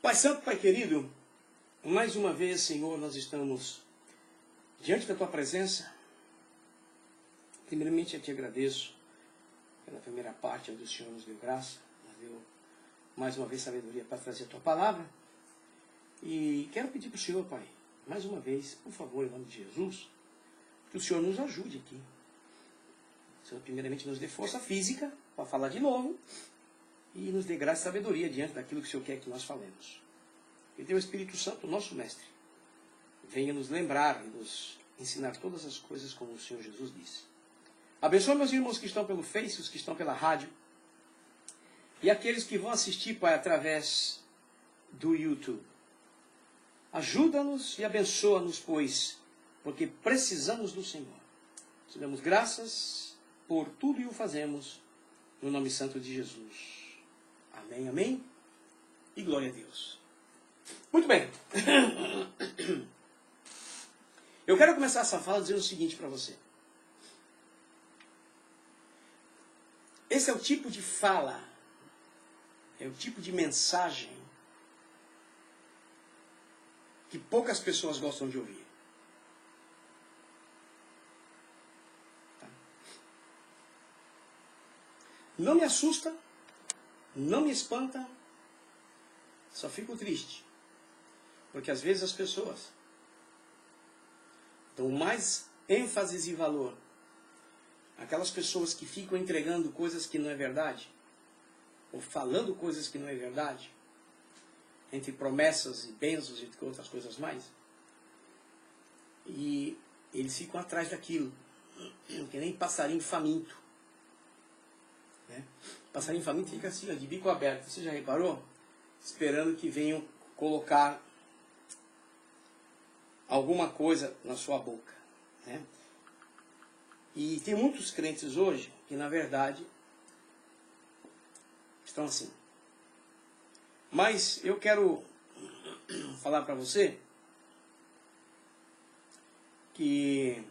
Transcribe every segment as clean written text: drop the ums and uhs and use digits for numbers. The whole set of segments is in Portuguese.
Pai Santo, Pai querido, mais uma vez, Senhor, nós estamos diante da Tua presença. Primeiramente, eu te agradeço pela primeira parte, onde o Senhor nos deu graça, nos deu mais uma vez sabedoria para trazer a Tua palavra. E quero pedir para o Senhor, Pai, mais uma vez, por favor, em nome de Jesus, que o Senhor nos ajude aqui. O Senhor, primeiramente, nos dê força física para falar de novo e nos dê graça e sabedoria diante daquilo que o Senhor quer que nós falemos. Que Teu Espírito Santo, nosso Mestre, venha nos lembrar e nos ensinar todas as coisas como o Senhor Jesus disse. Abençoa meus irmãos que estão pelo Face, os que estão pela rádio, e aqueles que vão assistir, Pai, através do YouTube. Ajuda-nos e abençoa-nos, pois, porque precisamos do Senhor. Te damos graças por tudo e o fazemos no nome santo de Jesus. Amém, amém e glória a Deus. Muito bem. Eu quero começar essa fala dizendo o seguinte para você. Esse é o tipo de fala, é o tipo de mensagem que poucas pessoas gostam de ouvir. Tá? Não me assusta, não me espanta, só fico triste. Porque às vezes as pessoas dão mais ênfase e valor àquelas pessoas que ficam entregando coisas que não é verdade, ou falando coisas que não é verdade, entre promessas e bênçãos e outras coisas mais. E eles ficam atrás daquilo, que nem passarinho faminto. Né? Passarinho faminto fica assim, ó, de bico aberto. Você já reparou? Esperando que venham colocar alguma coisa na sua boca. Né? E tem muitos crentes hoje que, na verdade, estão assim. Mas eu quero falar para você que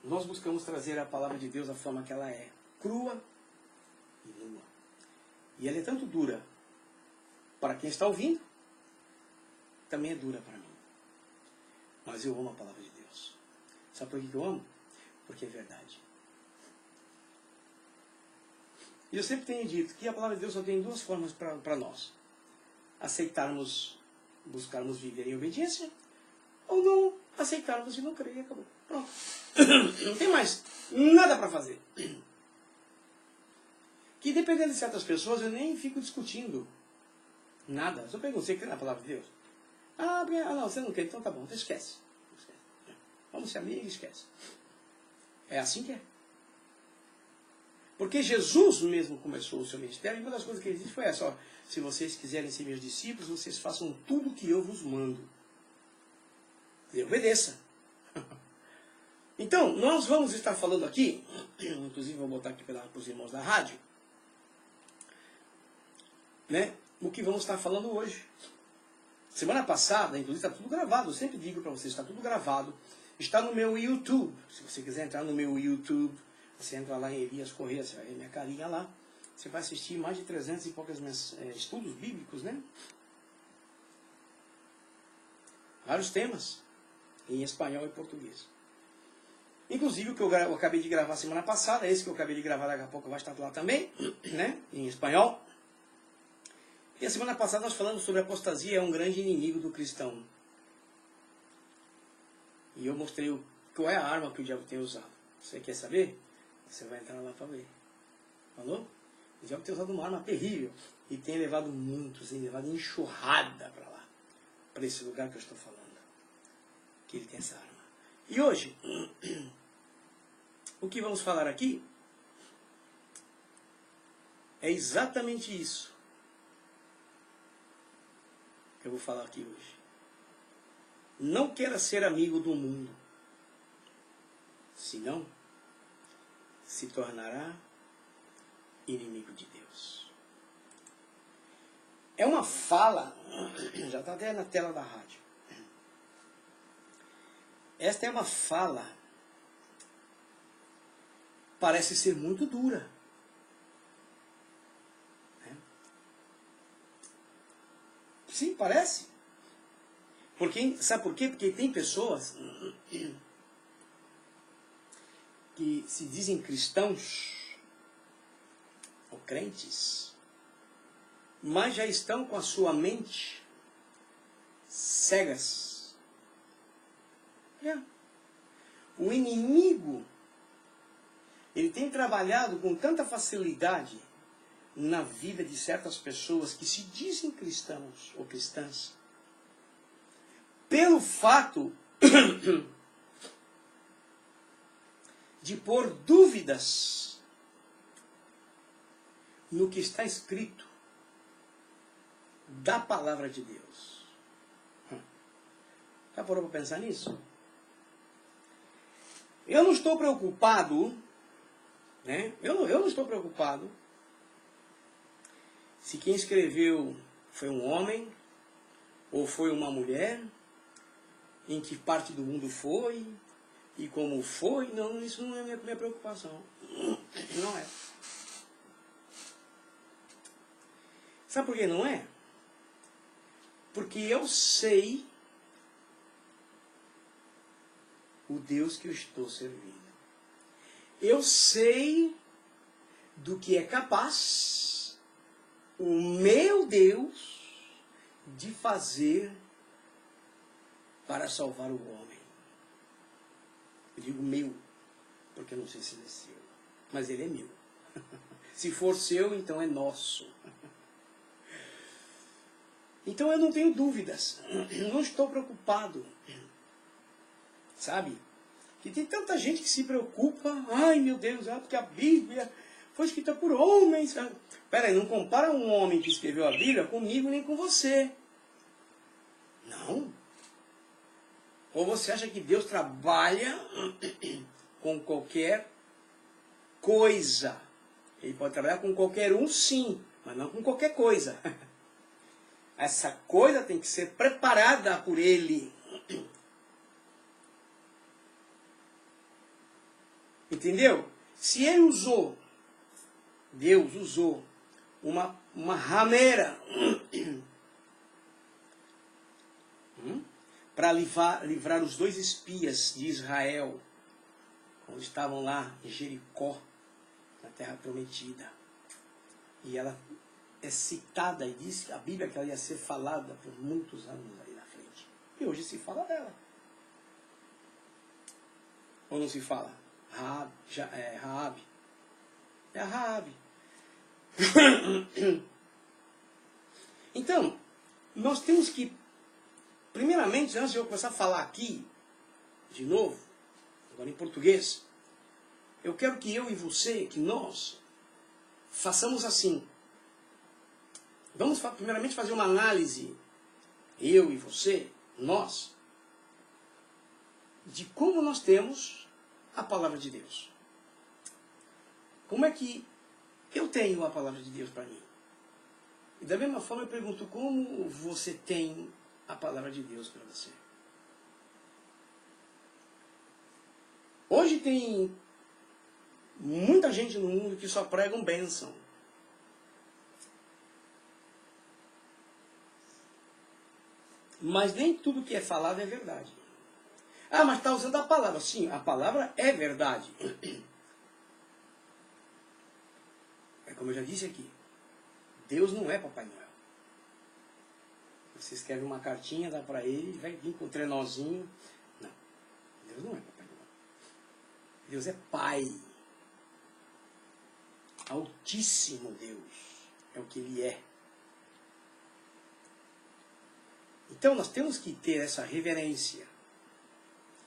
nós buscamos trazer a palavra de Deus da forma que ela é, crua e nua. E ela é tanto dura para quem está ouvindo, também é dura para mim. Mas eu amo a palavra de Deus. Sabe por que eu amo? Porque é verdade. E eu sempre tenho dito que a palavra de Deus só tem duas formas para nós. Aceitarmos, buscarmos viver em obediência, ou não aceitarmos e não crer e acabou. Pronto. Não tem mais nada para fazer. Que dependendo de certas pessoas, eu nem fico discutindo nada. Só pergunto, você crê na palavra de Deus? Ah, não, você não quer, então tá bom, então esquece. Vamos ser amigos, esquece. É assim que é. Porque Jesus mesmo começou o seu ministério, e uma das coisas que ele disse foi essa, ó, se vocês quiserem ser meus discípulos, vocês façam tudo o que eu vos mando. E obedeça. Então, nós vamos estar falando aqui, inclusive vou botar aqui para os irmãos da rádio, né, o que vamos estar falando hoje. Semana passada, inclusive, está tudo gravado, eu sempre digo para vocês, está tudo gravado. Está no meu YouTube. Se você quiser entrar no meu YouTube, você entra lá em Elias Corrêa, você vai ver minha carinha lá. Você vai assistir mais de 300 e poucos estudos bíblicos, né? Vários temas, em espanhol e português. Inclusive o que eu acabei de gravar semana passada, esse que eu acabei de gravar daqui a pouco vai estar lá também, né? Em espanhol. E a semana passada nós falamos sobre a apostasia, é um grande inimigo do cristão. E eu mostrei qual é a arma que o diabo tem usado. Você quer saber? Você vai entrar lá para ver. Falou? O diabo tem usado uma arma terrível. E tem levado muitos, tem levado enxurrada para lá. Para esse lugar que eu estou falando. Que ele tem essa arma. E hoje, o que vamos falar aqui é exatamente isso que eu vou falar aqui hoje. Não queira ser amigo do mundo, senão se tornará inimigo de Deus. É uma fala, já está até na tela da rádio. Esta é uma fala, parece ser muito dura. Né? Sim, parece. Porque, sabe por quê? Porque tem pessoas que se dizem cristãos ou crentes, mas já estão com a sua mente cegas. O inimigo, ele tem trabalhado com tanta facilidade na vida de certas pessoas que se dizem cristãos ou cristãs, pelo fato de pôr dúvidas no que está escrito da palavra de Deus. Já parou para pensar nisso? Eu não estou preocupado, né? Eu não estou preocupado se quem escreveu foi um homem ou foi uma mulher, em que parte do mundo foi e como foi. Não, isso não é minha preocupação. Não é. Sabe por que não é? Porque eu sei o Deus que eu estou servindo. Eu sei do que é capaz o meu Deus de fazer para salvar o homem. Eu digo meu, porque eu não sei se ele é seu, mas ele é meu. Se for seu, então é nosso. Então eu não tenho dúvidas, não estou preocupado. Sabe? Que tem tanta gente que se preocupa, ai meu Deus, porque a Bíblia foi escrita por homens. Peraí, não compara um homem que escreveu a Bíblia comigo nem com você. Não. Ou você acha que Deus trabalha com qualquer coisa? Ele pode trabalhar com qualquer um, sim, mas não com qualquer coisa. Essa coisa tem que ser preparada por Ele. Entendeu? Se Ele usou, Deus usou uma rameira para livrar os 2 espias de Israel, quando estavam lá em Jericó, na Terra Prometida. E ela é citada e diz a Bíblia que ela ia ser falada por muitos anos aí na frente. E hoje se fala dela. Ou não se fala? Raabe. É a Raabe. Então, nós temos que, primeiramente, antes de eu começar a falar aqui, de novo, agora em português, eu quero que eu e você, que nós, façamos assim. Vamos primeiramente fazer uma análise, eu e você, nós, de como nós temos a palavra de Deus. Como é que eu tenho a palavra de Deus para mim? E da mesma forma eu pergunto, como você tem a palavra de Deus para você? Hoje tem muita gente no mundo que só pregam bênção. Mas nem tudo que é falado é verdade. Ah, mas está usando a palavra. Sim, a palavra é verdade. É como eu já disse aqui. Deus não é Papai Noel. Você escreve uma cartinha, dá para ele, vai vir com um trenozinho. Não. Deus não é Papai Noel. Deus é Pai. Altíssimo Deus. É o que Ele é. Então nós temos que ter essa reverência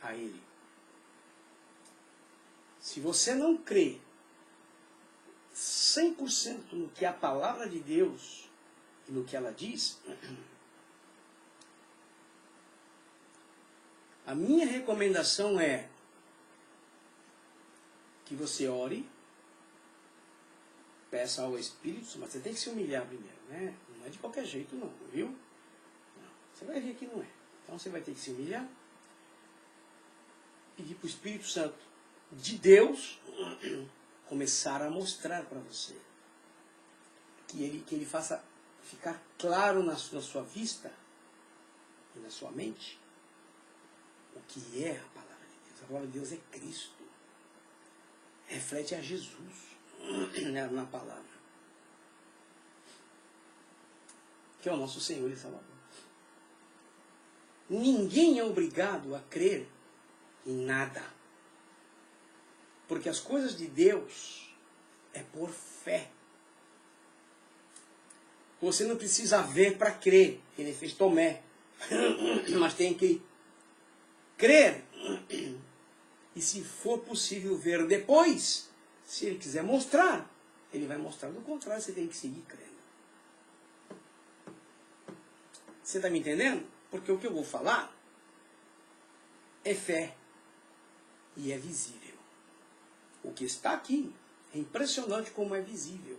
a Ele. Se você não crê 100% no que é a palavra de Deus e no que ela diz, a minha recomendação é que você ore, peça ao Espírito, mas você tem que se humilhar primeiro, né? Não é de qualquer jeito não, viu? Não. Você vai ver que não é. Então você vai ter que se humilhar, pedir para o Espírito Santo de Deus começar a mostrar para você. Que ele faça ficar claro na sua vista e na sua mente o que é a palavra de Deus. A palavra de Deus é Cristo. Reflete a Jesus na palavra, que é o nosso Senhor e Salvador. Ninguém é obrigado a crer em nada, porque as coisas de Deus é por fé. Você não precisa ver para crer, ele fez Tomé, mas tem que crer. E se for possível ver depois, se ele quiser mostrar, ele vai mostrar. Do contrário, você tem que seguir crendo. Você está me entendendo? Porque o que eu vou falar é fé e é visível. O que está aqui é impressionante como é visível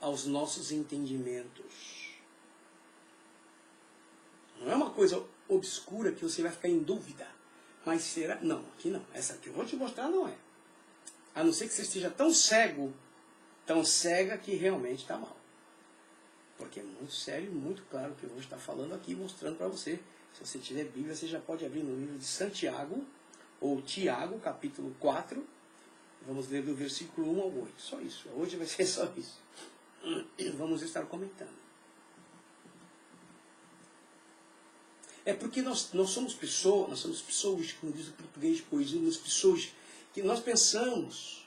aos nossos entendimentos. Não é uma coisa obscura que você vai ficar em dúvida. Mas será? Não, aqui não. Essa que eu vou te mostrar não é. A não ser que você esteja tão cego, tão cega que realmente está mal. Porque é muito sério e muito claro o que eu vou estar falando aqui, mostrando para você. Se você tiver Bíblia, você já pode abrir no livro de Santiago, ou Tiago, capítulo 4. Vamos ler do versículo 1 ao 8. Só isso. Hoje vai ser só isso. Vamos estar comentando. É porque nós somos pessoas, como diz o português, poesia, nós pessoas que nós pensamos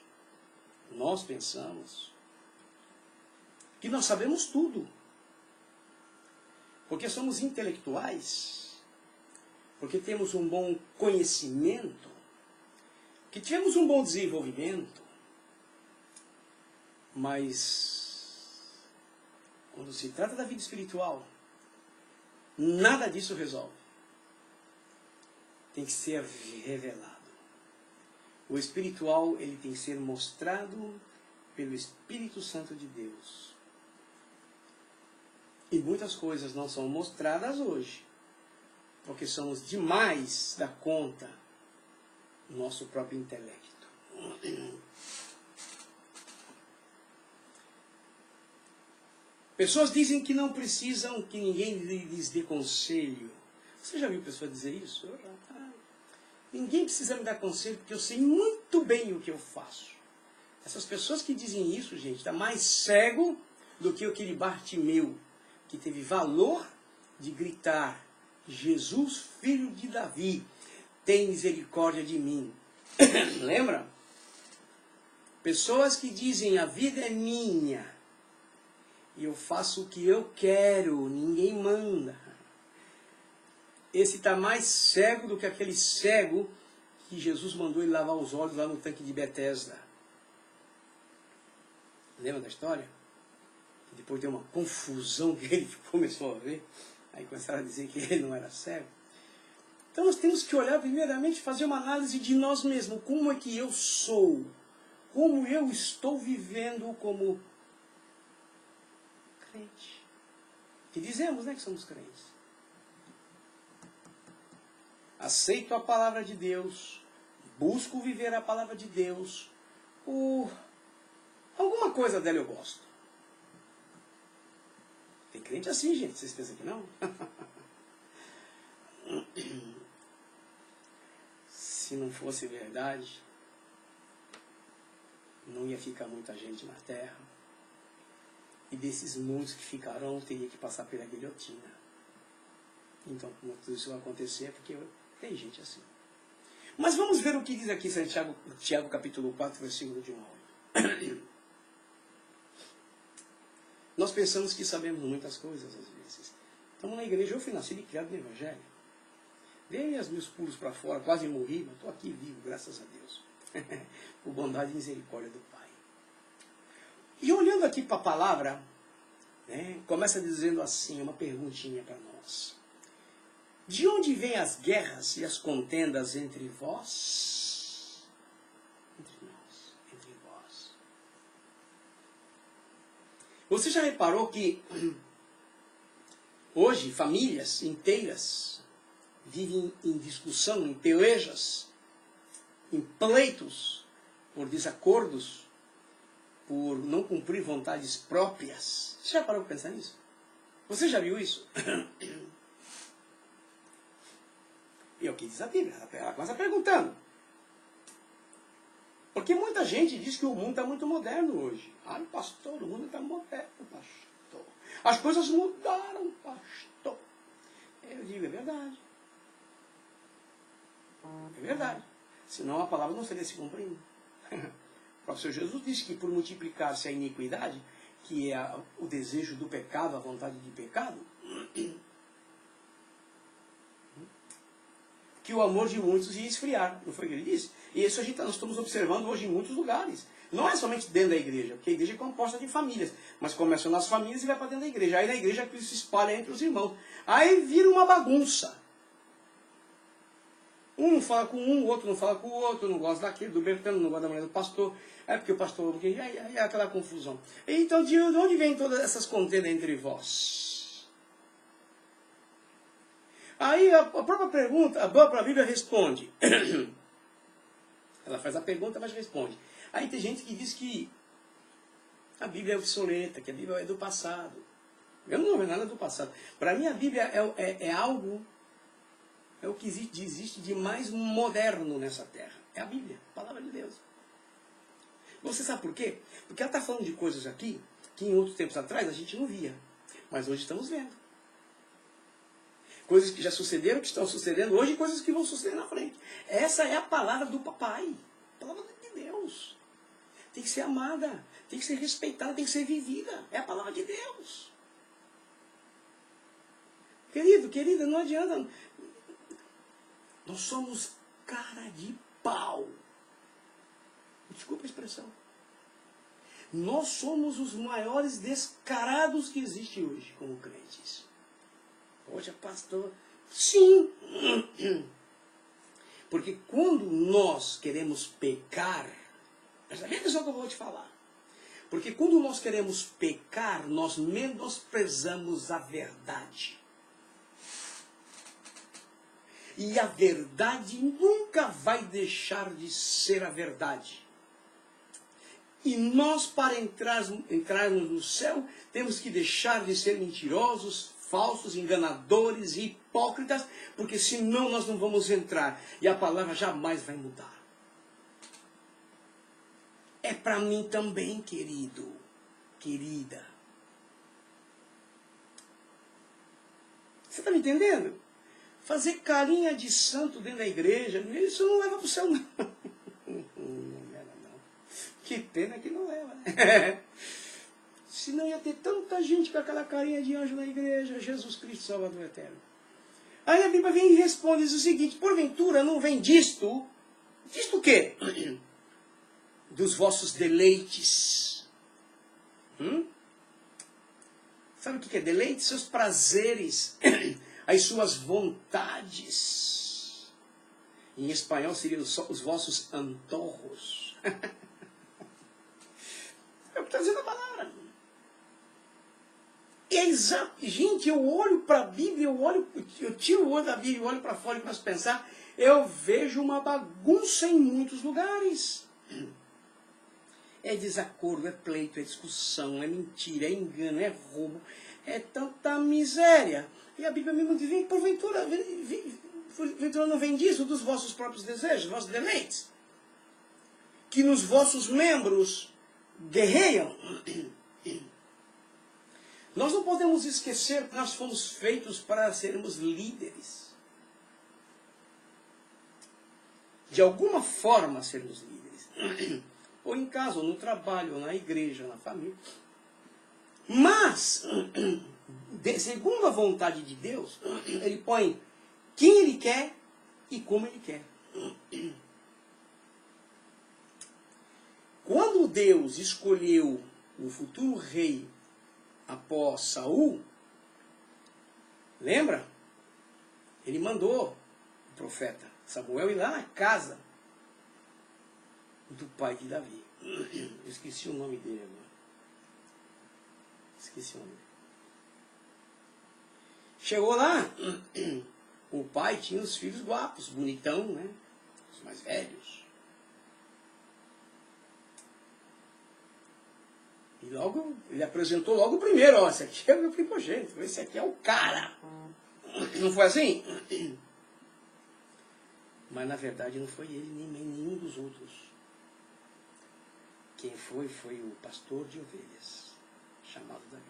que nós sabemos tudo. Porque somos intelectuais, porque temos um bom conhecimento, que tivemos um bom desenvolvimento, mas quando se trata da vida espiritual, nada disso resolve. Tem que ser revelado. O espiritual, ele tem que ser mostrado pelo Espírito Santo de Deus. E muitas coisas não são mostradas hoje, porque somos demais da conta do nosso próprio intelecto. Pessoas dizem que não precisam que ninguém lhes dê conselho. Você já viu pessoa dizer isso? Ninguém precisa me dar conselho porque eu sei muito bem o que eu faço. Essas pessoas que dizem isso, gente, está mais cego do que aquele Bartimeu, que teve valor de gritar: Jesus, filho de Davi, tem misericórdia de mim. Lembra? Pessoas que dizem: a vida é minha, e eu faço o que eu quero, ninguém manda. Esse está mais cego do que aquele cego que Jesus mandou ele lavar os olhos lá no tanque de Betesda. Lembra da história? Depois deu uma confusão que ele começou a ver. Aí começaram a dizer que ele não era cego. Então nós temos que olhar primeiramente, fazer uma análise de nós mesmos. Como é que eu sou? Como eu estou vivendo como crente? Que dizemos, né, que somos crentes. Aceito a palavra de Deus, busco viver a palavra de Deus, alguma coisa dela eu gosto. Tem crente assim, gente, vocês pensam que não? Se não fosse verdade, não ia ficar muita gente na terra. E desses muitos que ficarão, teria que passar pela guilhotina. Então, como tudo isso vai acontecer, é porque tem gente assim. Mas vamos ver o que diz aqui Tiago capítulo 4, versículo de 1 a 8. Nós pensamos que sabemos muitas coisas, às vezes. Estamos na igreja, eu fui nascido e criado no Evangelho. Dei os meus pulos para fora, quase morri, mas estou aqui vivo, graças a Deus. Por bondade e misericórdia do Pai. E olhando aqui para a palavra, né, começa dizendo assim, uma perguntinha para nós. De onde vêm as guerras e as contendas entre vós? Entre nós, entre vós. Você já reparou que hoje famílias inteiras vivem em discussão, em pelejas, em pleitos, por desacordos, por não cumprir vontades próprias? Você já parou para pensar nisso? Você já viu isso? E é o que diz a Bíblia. Ela começa perguntando. Porque muita gente diz que o mundo está muito moderno hoje. Ai, pastor, o mundo está moderno, pastor. As coisas mudaram, pastor. Eu digo, é verdade. É verdade. Senão a palavra não seria se cumprindo. O próprio Senhor Jesus disse que por multiplicar-se a iniquidade, que é o desejo do pecado, a vontade de pecado, que o amor de muitos ia esfriar. Não foi o que ele disse? E isso nós estamos observando hoje em muitos lugares. Não é somente dentro da igreja, porque a igreja é composta de famílias, mas começa nas famílias e vai para dentro da igreja. Aí na igreja aquilo se espalha entre os irmãos. Aí vira uma bagunça. Um não fala com um, o outro não fala com o outro, não gosta daquele, do Bertano, não gosta da mulher do pastor. É porque o pastor... Aí é aquela confusão. Então, de onde vem todas essas contendas entre vós? Aí a própria pergunta, a própria Bíblia responde. Ela faz a pergunta, mas responde. Aí tem gente que diz que a Bíblia é obsoleta, que a Bíblia é do passado. Eu não vejo nada do passado. Para mim a Bíblia é algo, é o que existe de mais moderno nessa terra. É a Bíblia, a palavra de Deus. Você sabe por quê? Porque ela está falando de coisas aqui que em outros tempos atrás a gente não via. Mas hoje estamos vendo. Coisas que já sucederam, que estão sucedendo hoje e coisas que vão suceder na frente. Essa é a palavra do papai. A palavra de Deus. Tem que ser amada, tem que ser respeitada, tem que ser vivida. É a palavra de Deus. Querido, querida, não adianta. Nós somos cara de pau. Desculpa a expressão. Nós somos os maiores descarados que existem hoje como crentes. Poxa, pastor. Sim. Porque quando nós queremos pecar, presta bem atenção que eu vou te falar. Porque quando nós queremos pecar, nós menosprezamos a verdade. E a verdade nunca vai deixar de ser a verdade. E nós, para entrarmos no céu, temos que deixar de ser mentirosos, falsos, enganadores e hipócritas, porque senão nós não vamos entrar. E a palavra jamais vai mudar. É para mim também, querido, querida. Você está me entendendo? Fazer carinha de santo dentro da igreja, isso não leva para o céu, não. Não leva, não. Que pena que não leva, né? Senão ia ter tanta gente com aquela carinha de anjo na igreja. Jesus Cristo, Salvador eterno. Aí a Bíblia vem e responde o seguinte: porventura não vem disto? Disto o quê? Dos vossos deleites. Sabe o que é deleite? Seus prazeres, as suas vontades. Em espanhol seriam os vossos antojos. É o que está dizendo a palavra. É exato. Gente, eu olho para a Bíblia, eu tiro o olho da Bíblia e olho para fora e começo a pensar, eu vejo uma bagunça em muitos lugares. É desacordo, é pleito, é discussão, é mentira, é engano, é roubo, é tanta miséria. E a Bíblia mesmo diz, porventura não vem disso, dos vossos próprios desejos, vossos deleites, que nos vossos membros guerreiam. Nós não podemos esquecer que nós fomos feitos para sermos líderes. De alguma forma sermos líderes. Ou em casa, ou no trabalho, ou na igreja, ou na família. Mas, segundo a vontade de Deus, Ele põe quem Ele quer e como Ele quer. Quando Deus escolheu o futuro rei após Saul, lembra? Ele mandou o profeta Samuel ir lá na casa do pai de Davi. Eu esqueci o nome dele agora. Esqueci o nome dele. Chegou lá, o pai tinha os filhos guapos, bonitão, né? Os mais velhos. E logo, ele apresentou logo o primeiro, ó, esse aqui é o meu primogênito, esse aqui é o cara. Não foi assim? Mas na verdade não foi ele, nem nenhum dos outros. Quem foi o pastor de ovelhas, chamado Davi.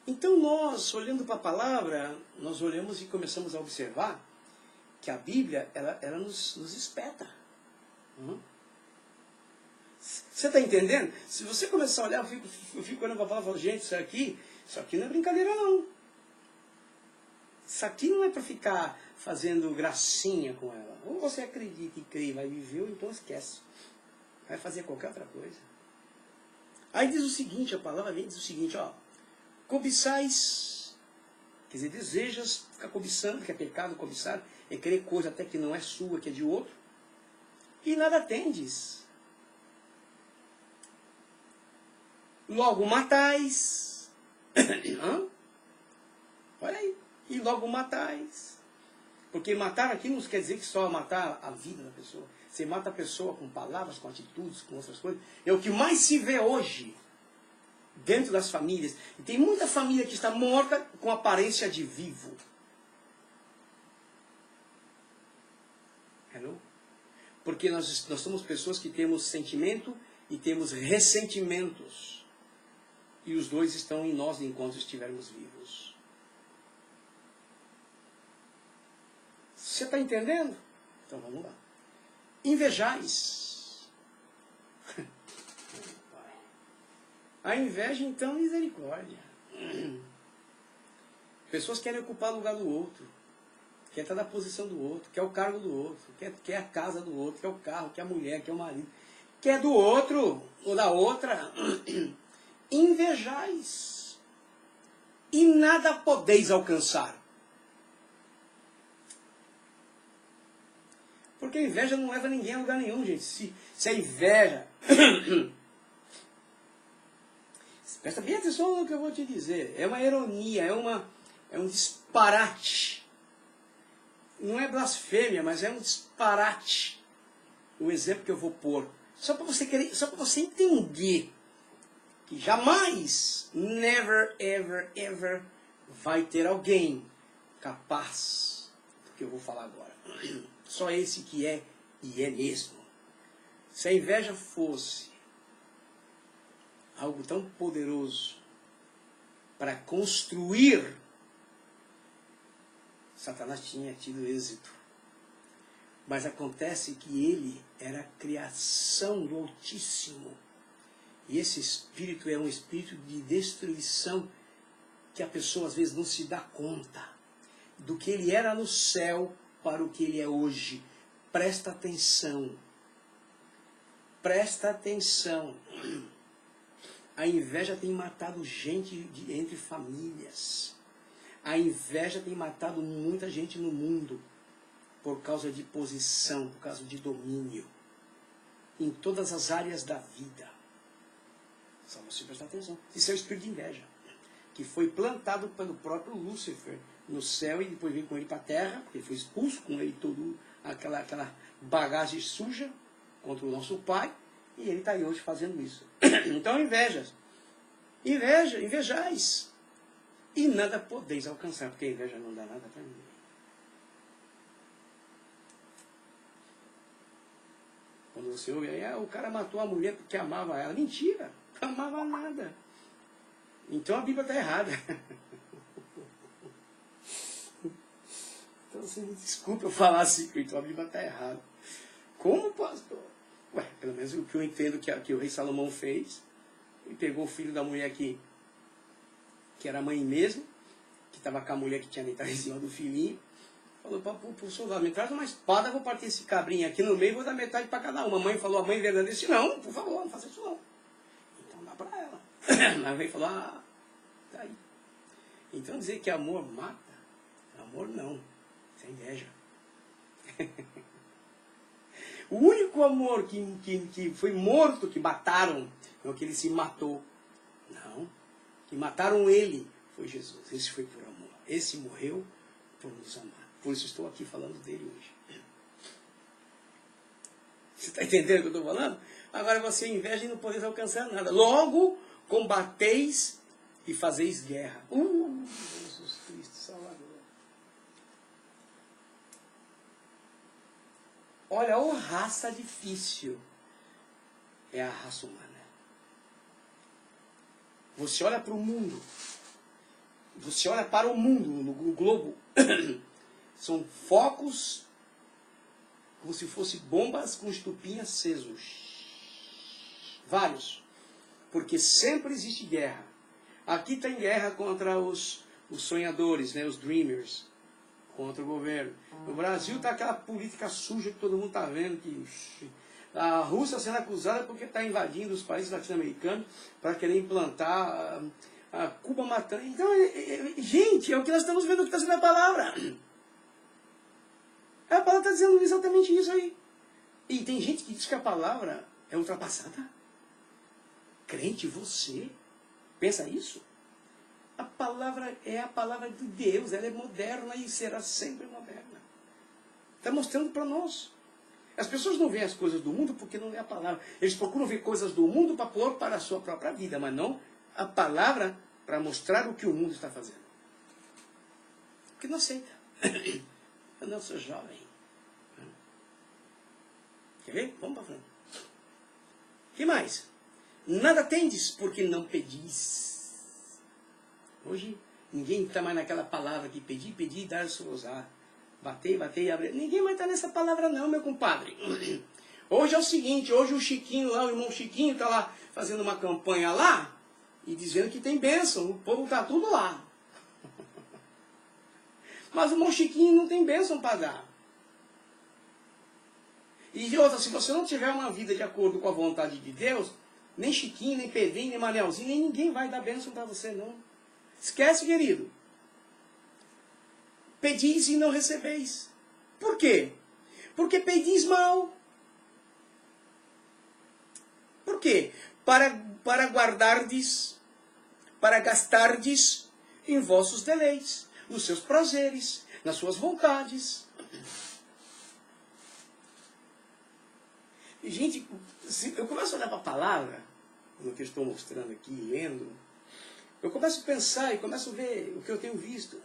Então nós, olhando para a palavra, nós olhamos e começamos a observar que a Bíblia, ela nos espeta. Você está entendendo? Se você começar a olhar, eu fico olhando para a palavra e falo, gente, isso aqui não é brincadeira não. Isso aqui não é para ficar fazendo gracinha com ela. Ou você acredita e crê e vai viver, ou então esquece. Vai fazer qualquer outra coisa. Aí diz o seguinte, a palavra vem diz o seguinte, ó. Cobiçais, quer dizer, desejas ficar cobiçando, que é pecado cobiçar, é querer coisa até que não é sua, que é de outro. E nada tendes. Logo matais. Olha aí. E logo matais. Porque matar aqui não quer dizer que só matar a vida da pessoa. Você mata a pessoa com palavras, com atitudes, com outras coisas. É o que mais se vê hoje dentro das famílias. E tem muita família que está morta com aparência de vivo. Hello? Porque nós somos pessoas que temos sentimento e temos ressentimentos. E os dois estão em nós enquanto estivermos vivos. Você está entendendo? Então vamos lá. Invejais. A inveja, então, é misericórdia. Pessoas querem ocupar o lugar do outro. Quer estar na posição do outro. Quer o cargo do outro. Quer a casa do outro. Quer o carro. Quer a mulher. Quer o marido. Quer do outro ou da outra. Invejais. E nada podeis alcançar. Porque a inveja não leva ninguém a lugar nenhum, gente. Se a inveja... Presta bem atenção no que eu vou te dizer. É uma ironia, é um disparate. Não é blasfêmia, mas é um disparate. O exemplo que eu vou pôr. Só para você entender que jamais, never, ever, ever, vai ter alguém capaz do que eu vou falar agora. Só esse que é e é mesmo. Se a inveja fosse algo tão poderoso para construir, Satanás tinha tido êxito. Mas acontece que ele era a criação do Altíssimo. E esse espírito é um espírito de destruição que a pessoa às vezes não se dá conta do que ele era no céu para o que ele é hoje. Presta atenção. Presta atenção. A inveja tem matado gente entre famílias. A inveja tem matado muita gente no mundo por causa de posição, por causa de domínio. Em todas as áreas da vida. Só você prestar atenção. Isso é o espírito de inveja, que foi plantado pelo próprio Lúcifer no céu e depois veio com ele para a terra, porque ele foi expulso com ele toda aquela bagagem suja contra o nosso pai, e ele está aí hoje fazendo isso. Então invejais, e nada podeis alcançar, porque a inveja não dá nada para ninguém. Quando você ouve aí, o cara matou a mulher porque amava ela. Mentira, não amava nada. Então a Bíblia está errada. Então você me desculpa eu falar assim, então a Bíblia está errada. Como, pastor? Ué, pelo menos o que eu entendo que o rei Salomão fez, ele pegou o filho da mulher que era mãe mesmo, que estava com a mulher que tinha deitado em cima do filhinho, falou para o soldado, me traz uma espada, vou partir esse cabrinho aqui no meio e vou dar metade para cada uma. A mãe falou, a mãe verdadeira disse, não, por favor, não faça isso não. Então dá para ela. A mãe falou, tá aí. Então dizer que amor mata, amor não, isso é inveja. O único amor que foi morto, que mataram, não que ele se matou. Não, que mataram ele, foi Jesus. Esse foi por amor. Esse morreu por nos amar. Por isso estou aqui falando dele hoje. Você está entendendo o que eu estou falando? Agora você inveja e não podeis alcançar nada. Logo, combateis e fazeis guerra. Jesus Cristo Salvador. Olha, ô raça difícil é a raça humana. Você olha para o mundo, você olha para o mundo, no globo, são focos como se fossem bombas com estupim acesos. Vários. Porque sempre existe guerra. Aqui tem guerra contra os sonhadores, né, os dreamers, contra o governo. No Brasil está aquela política suja que todo mundo está vendo, que a Rússia sendo acusada porque está invadindo os países latino-americanos para querer implantar a Cuba matando. Então, gente, é o que nós estamos vendo que está sendo a palavra. A palavra está dizendo exatamente isso aí. E tem gente que diz que a palavra é ultrapassada. Crente, você pensa isso? A palavra é a palavra de Deus, ela é moderna e será sempre moderna. Está mostrando para nós. As pessoas não veem as coisas do mundo porque não é a palavra. Eles procuram ver coisas do mundo para pôr para a sua própria vida, mas não a palavra para mostrar o que o mundo está fazendo. Porque não aceita. Eu não sou jovem. Quer ver? Vamos para frente. O que mais? Nada tendes porque não pedis. Hoje ninguém está mais naquela palavra que pedir, pedir e dar-se usar. Bater, bater e abrir. Ninguém mais está nessa palavra não, meu compadre. Hoje é o seguinte, hoje o Chiquinho lá, o irmão Chiquinho está lá fazendo uma campanha lá e dizendo que tem bênção. O povo está tudo lá. Mas o irmão Chiquinho não tem bênção para dar. E de outra, se você não tiver uma vida de acordo com a vontade de Deus, nem Chiquinho, nem Pedrinho, nem Manelzinho, nem ninguém vai dar bênção para você, não. Esquece, querido. Pedis e não recebeis. Por quê? Porque pedis mal. Por quê? Para guardardes, para gastardes em vossos deleites, nos seus prazeres, nas suas vontades. Gente, eu começo a olhar para a palavra, no que eu estou mostrando aqui, lendo, eu começo a pensar e começo a ver o que eu tenho visto.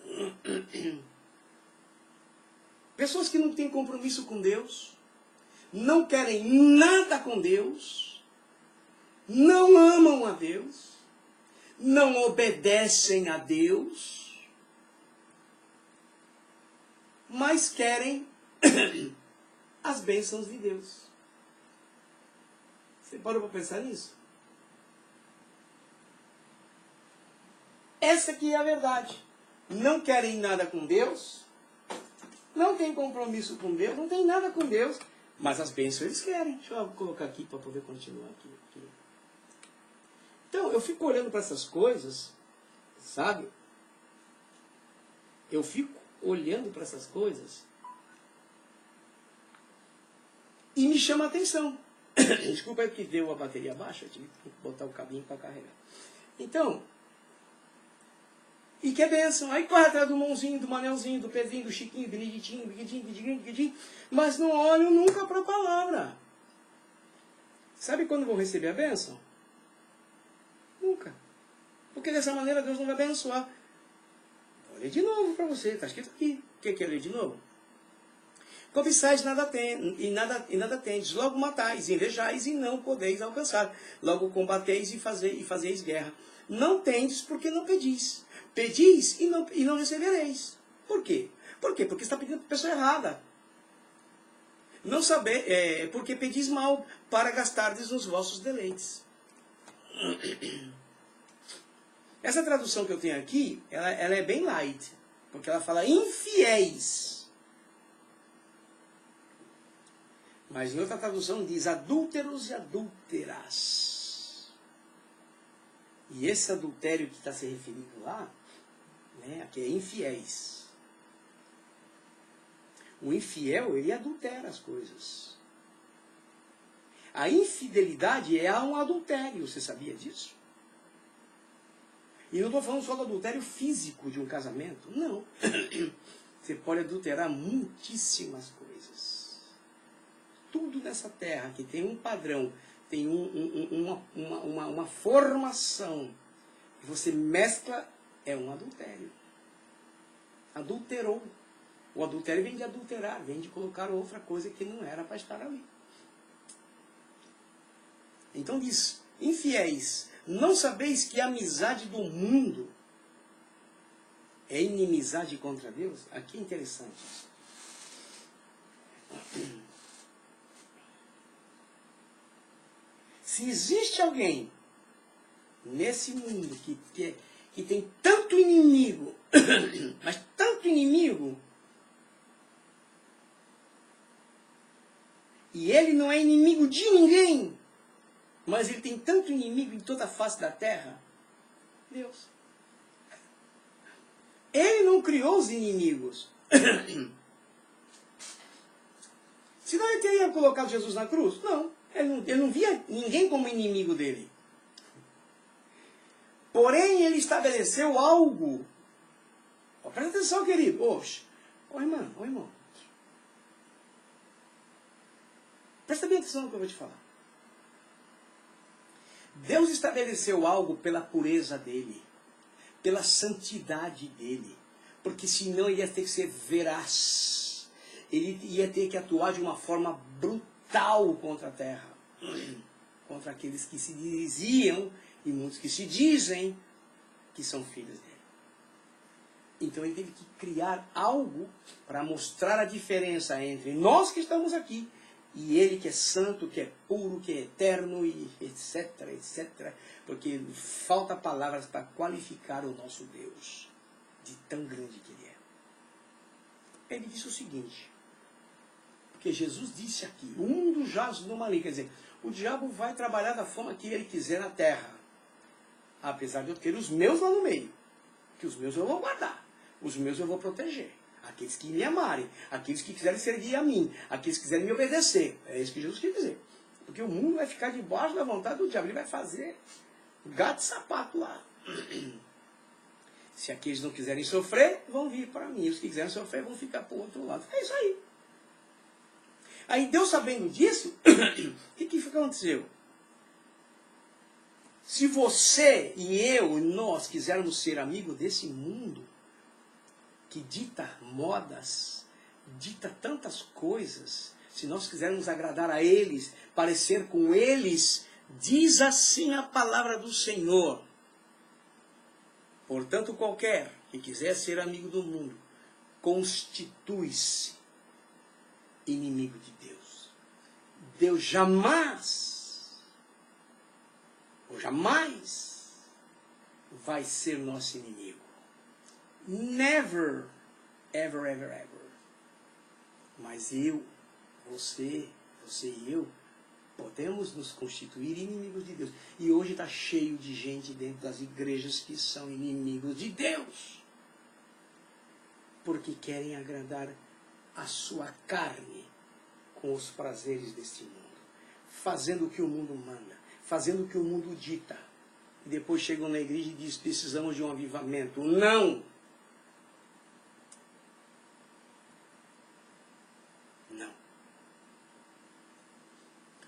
Pessoas que não têm compromisso com Deus, não querem nada com Deus, não amam a Deus, não obedecem a Deus, mas querem as bênçãos de Deus. Você parou para pensar nisso? Essa aqui é a verdade. Não querem nada com Deus, não tem compromisso com Deus, não tem nada com Deus, mas as bênçãos eles querem. Deixa eu colocar aqui para poder continuar aqui. Então, eu fico olhando para essas coisas, sabe? Eu fico olhando para essas coisas e me chama a atenção. Desculpa aí porque deu a bateria baixa, eu tive que botar o cabinho para carregar. Então, e que é bênção. Aí corre atrás do mãozinho, do Manelzinho, do Pedrinho, do Chiquinho, Beneditinho, mas não olham nunca para a palavra. Sabe quando vão receber a bênção? Nunca. Porque dessa maneira Deus não vai abençoar. Vou ler de novo para você, está escrito aqui. O que é ler de novo? Cobiçais e nada tendes, logo matais, invejais e não podeis alcançar. Logo combateis e fazeis guerra. Não tendes porque não pedis. Pedis e não recebereis. Por quê? Por quê? Porque está pedindo para a pessoa errada. Não saber, porque pedis mal para gastardes nos vossos deleites. Essa tradução que eu tenho aqui, ela é bem light. Porque ela fala infiéis. Mas em outra tradução diz adúlteros e adúlteras. E esse adultério que está se referindo lá, né, aqui é infiéis. O infiel, ele adultera as coisas. A infidelidade é um adultério, você sabia disso? E não estou falando só do adultério físico de um casamento, não. Você pode adulterar muitíssimas coisas. Tudo nessa terra que tem um padrão, tem uma formação, e você mescla, é um adultério. Adulterou. O adultério vem de adulterar, vem de colocar outra coisa que não era para estar ali. Então diz, infiéis, não sabeis que a amizade do mundo é inimizade contra Deus? Aqui é interessante isso. Se existe alguém nesse mundo que tem tanto inimigo, mas tanto inimigo, e ele não é inimigo de ninguém, mas ele tem tanto inimigo em toda a face da terra, Deus. Ele não criou os inimigos. Senão ele teria colocado Jesus na cruz? Não. Ele não via ninguém como inimigo dele. Porém, ele estabeleceu algo. Oh, presta atenção, querido. Ô irmão. Presta bem atenção no que eu vou te falar. Deus estabeleceu algo pela pureza dele, pela santidade dele, porque senão ele ia ter que ser veraz, ele ia ter que atuar de uma forma brutal contra a terra, contra aqueles que se diziam, e muitos que se dizem, que são filhos dele. Então ele teve que criar algo para mostrar a diferença entre nós que estamos aqui e ele que é santo, que é puro, que é eterno, e etc, etc. Porque falta palavras para qualificar o nosso Deus, de tão grande que ele é. Ele disse o seguinte, porque Jesus disse aqui, o mundo jaz no maligno, quer dizer, o diabo vai trabalhar da forma que ele quiser na terra, apesar de eu ter os meus lá no meio, que os meus eu vou guardar, os meus eu vou proteger. Aqueles que me amarem, aqueles que quiserem servir a mim, aqueles que quiserem me obedecer. É isso que Jesus quer dizer. Porque o mundo vai ficar debaixo da vontade do diabo. Ele vai fazer gato e sapato lá. Se aqueles não quiserem sofrer, vão vir para mim. Os que quiserem sofrer, vão ficar para o outro lado. É isso aí. Aí Deus, sabendo disso, o que aconteceu? Se você e eu e nós quisermos ser amigos desse mundo, que dita modas, dita tantas coisas, se nós quisermos agradar a eles, parecer com eles, diz assim a palavra do Senhor. Portanto, qualquer que quiser ser amigo do mundo, constitui-se inimigo de Deus. Deus jamais, ou jamais, vai ser nosso inimigo. Never, ever, ever, ever. Mas você e eu, podemos nos constituir inimigos de Deus. E hoje está cheio de gente dentro das igrejas que são inimigos de Deus. Porque querem agradar a sua carne com os prazeres deste mundo. Fazendo o que o mundo manda. Fazendo o que o mundo dita. E depois chegam na igreja e dizem, precisamos de um avivamento. Não!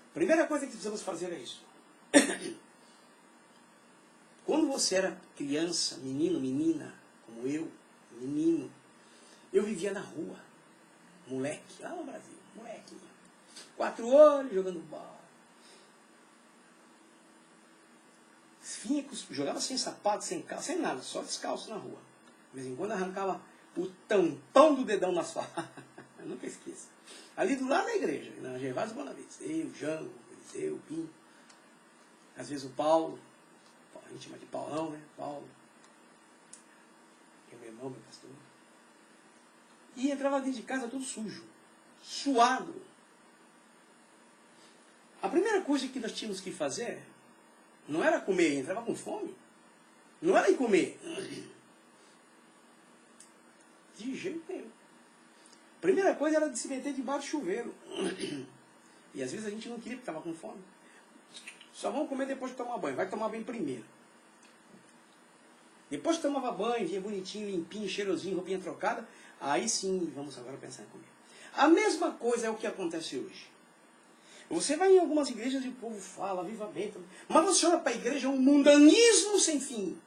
A primeira coisa que precisamos fazer é isso. Quando você era criança, menino, menina, como eu, menino, eu vivia na rua, moleque, lá no Brasil, moleque, 4 olhos jogando bola. Jogava sem sapato, sem calça, sem nada, só descalço na rua. De vez em quando arrancava o tampão do dedão na sua. Eu nunca esqueço. Ali do lado da igreja, na Gervásio Bonavides. Eu, Jango, Eliseu, Pim. Às vezes o Paulo. A gente chama de Paulão, né? Paulo. Que é meu irmão, meu pastor. E entrava dentro de casa todo sujo. Suado. A primeira coisa que nós tínhamos que fazer não era comer, entrava com fome. Não era ir comer. De jeito nenhum. A primeira coisa era de se meter debaixo do chuveiro. E às vezes a gente não queria porque estava com fome. Só vamos comer depois de tomar banho. Vai tomar banho primeiro. Depois que tomava banho, vinha bonitinho, limpinho, cheirosinho, roupinha trocada, aí sim, vamos agora pensar em comer. A mesma coisa é o que acontece hoje. Você vai em algumas igrejas e o povo fala avivamento, mas você olha para a igreja, é um mundanismo sem fim.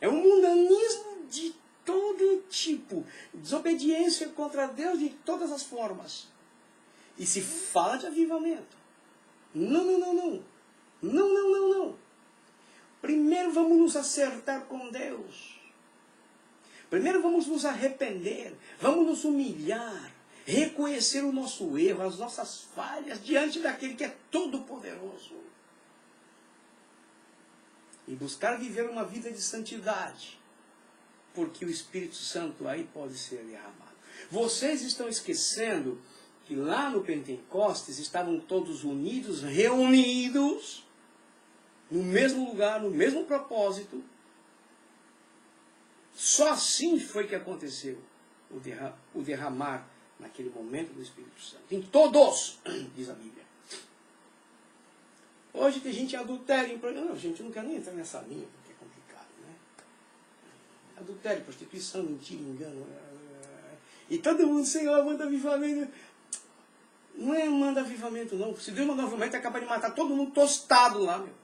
É um mundanismo de todo tipo. Desobediência contra Deus de todas as formas. E se fala de avivamento. Não, não, não, não. Não, não, não, não. Primeiro vamos nos acertar com Deus. Primeiro vamos nos arrepender. Vamos nos humilhar. Reconhecer o nosso erro, as nossas falhas diante daquele que é todo-poderoso. E buscar viver uma vida de santidade. Porque o Espírito Santo aí pode ser derramado. Vocês estão esquecendo que lá no Pentecostes estavam todos unidos, reunidos, no mesmo lugar, no mesmo propósito. Só assim foi que aconteceu o derramar naquele momento do Espírito Santo. Em todos, diz a Bíblia. Hoje tem gente em adultério. Não, gente, eu não quero nem entrar nessa linha, porque é complicado, né? Adultério, prostituição, mentira, engano. E todo mundo, Senhor, manda avivamento. Não é manda avivamento, não. Se Deus mandar avivamento, é capaz de matar todo mundo tostado lá, meu.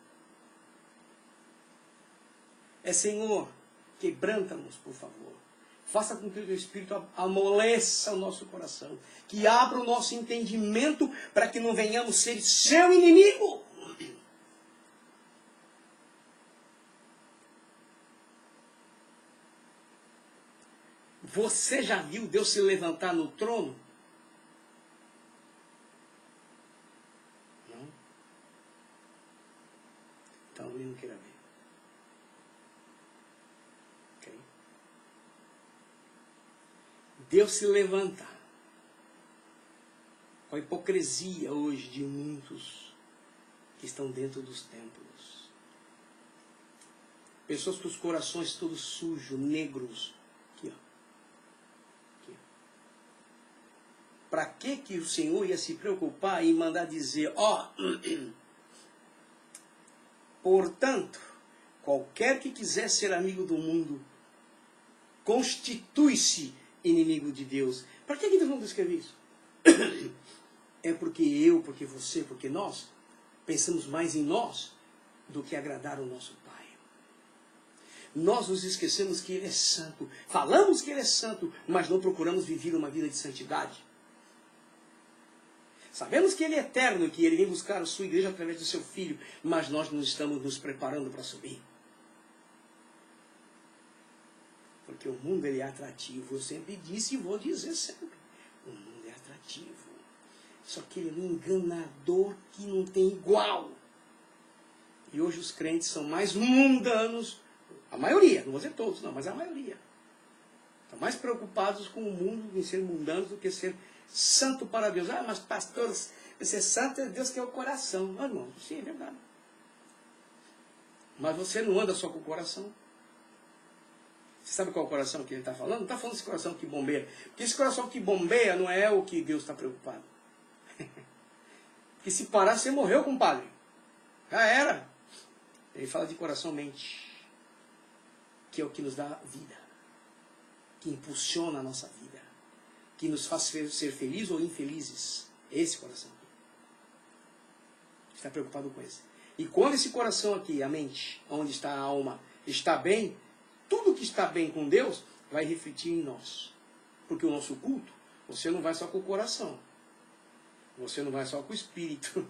É, Senhor, quebranta-nos, por favor. Faça com que o teu Espírito amoleça o nosso coração. Que abra o nosso entendimento para que não venhamos ser seu inimigo. Você já viu Deus se levantar no trono? Não? Então ele não queira ver. Okay? Deus se levanta. Com a hipocrisia hoje de muitos que estão dentro dos templos. Pessoas com os corações todos sujos, negros. Para que o Senhor ia se preocupar em mandar dizer, portanto, qualquer que quiser ser amigo do mundo, constitui-se inimigo de Deus. Para que Deus não escreve isso? É porque eu, porque você, porque nós pensamos mais em nós do que agradar o nosso Pai. Nós nos esquecemos que Ele é santo. Falamos que Ele é santo, mas não procuramos viver uma vida de santidade. Sabemos que Ele é eterno, que Ele vem buscar a sua igreja através do seu Filho, mas nós não estamos nos preparando para subir. Porque o mundo ele é atrativo. Eu sempre disse e vou dizer sempre. O mundo é atrativo. Só que ele é um enganador que não tem igual. E hoje os crentes são mais mundanos, a maioria, não vou dizer todos, não, mas a maioria. Estão mais preocupados com o mundo, em ser mundanos, do que ser santo para Deus. Ah, mas pastor, ser santo é Deus que é o coração. Ah, irmão, sim, é verdade. Mas você não anda só com o coração. Você sabe qual é o coração que ele está falando? Não está falando desse coração que bombeia. Porque esse coração que bombeia não é o que Deus está preocupado. Porque se parar, você morreu, compadre. Já era. Ele fala de coração-mente, que é o que nos dá vida, que impulsiona a nossa vida, que nos faz ser felizes ou infelizes. Esse coração aqui. Está preocupado com esse. E quando esse coração aqui, a mente, onde está a alma, está bem, tudo que está bem com Deus vai refletir em nós. Porque o nosso culto, você não vai só com o coração. Você não vai só com o espírito.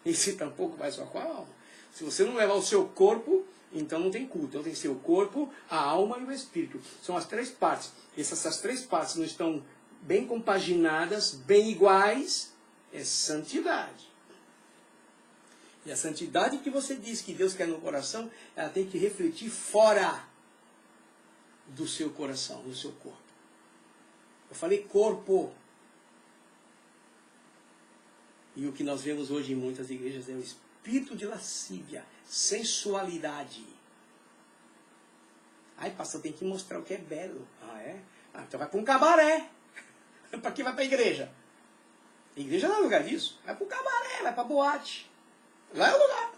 E se tampouco vai só com a alma. Se você não levar o seu corpo, então não tem culto. Então tem que ser o corpo, a alma e o espírito. São as três partes. E se essas três partes não estão bem compaginadas, bem iguais, é santidade. E a santidade que você diz que Deus quer no coração, ela tem que refletir fora do seu coração, do seu corpo. Eu falei corpo. E o que nós vemos hoje em muitas igrejas é o espírito de lascívia, sensualidade. Ai, pastor, tem que mostrar o que é belo. Ah, é? Ah, então vai para um cabaré. Para que vai para a igreja? A igreja não é lugar disso. Vai para o cabaré, vai para a boate. Lá é o lugar.